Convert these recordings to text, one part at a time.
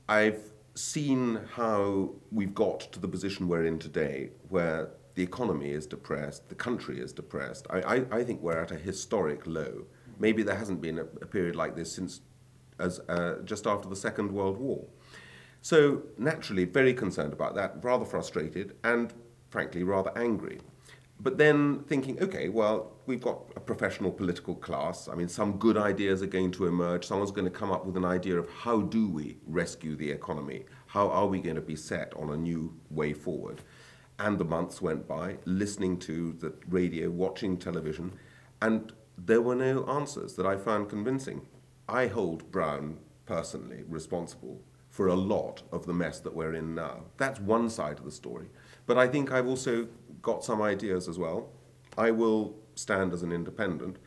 I've seen how we've got to the position we're in today, where the economy is depressed, the country is depressed. I think we're at a historic low. Maybe there hasn't been a period like this since just after the Second World War. So naturally, very concerned about that, rather frustrated and, frankly, rather angry. But then thinking, okay, well, we've got a professional political class. I mean, some good ideas are going to emerge. Someone's going to come up with an idea of how do we rescue the economy? How are we going to be set on a new way forward? And the months went by, listening to the radio, watching television, and there were no answers that I found convincing. I hold Brown personally responsible for a lot of the mess that we're in now. That's one side of the story. But I think I've also got some ideas as well. I will stand as an independent.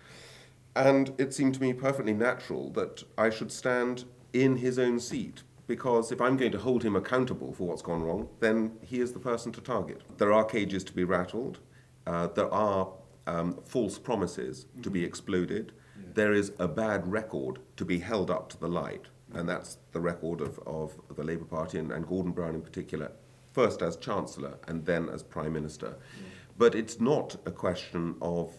And it seemed to me perfectly natural that I should stand in his own seat, because if I'm going to hold him accountable for what's gone wrong, then he is the person to target. There are cages to be rattled. There are false promises to be exploded. Yeah. There is a bad record to be held up to the light. And that's the record of the Labour Party and Gordon Brown in particular, first as Chancellor and then as Prime Minister. Yeah. But it's not a question of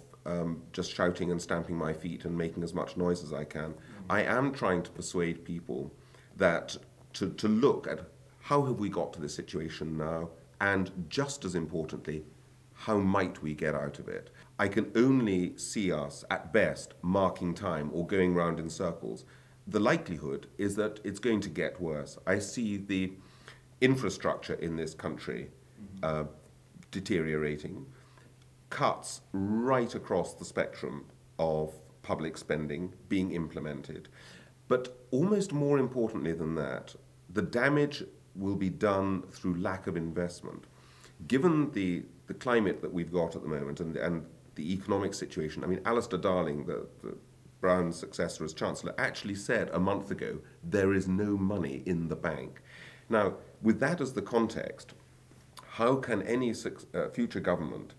just shouting and stamping my feet and making as much noise as I can. I am trying to persuade people that to look at how have we got to this situation now, and just as importantly, how might we get out of it? I can only see us, at best, marking time or going round in circles. The likelihood is that it's going to get worse. I see the infrastructure in this country deteriorating, cuts right across the spectrum of public spending being implemented. But almost more importantly than that, the damage will be done through lack of investment. Given the climate that we've got at the moment and the economic situation, I mean, Alistair Darling, the Brown's successor as Chancellor, actually said a month ago, there is no money in the bank. Now, with that as the context, how can any future government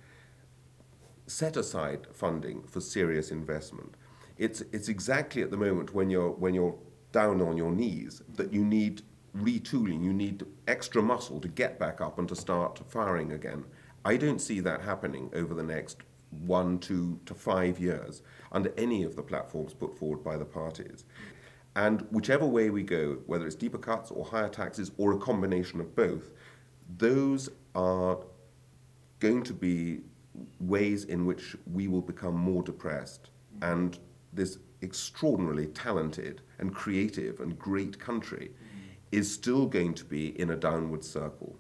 set aside funding for serious investment? It's exactly at the moment when you're down on your knees that you need retooling, you need extra muscle to get back up and to start firing again. I don't see that happening over the next 1, 2 to 5 years under any of the platforms put forward by the parties. And whichever way we go, whether it's deeper cuts or higher taxes or a combination of both, those are going to be ways in which we will become more depressed. And this extraordinarily talented and creative and great country is still going to be in a downward circle.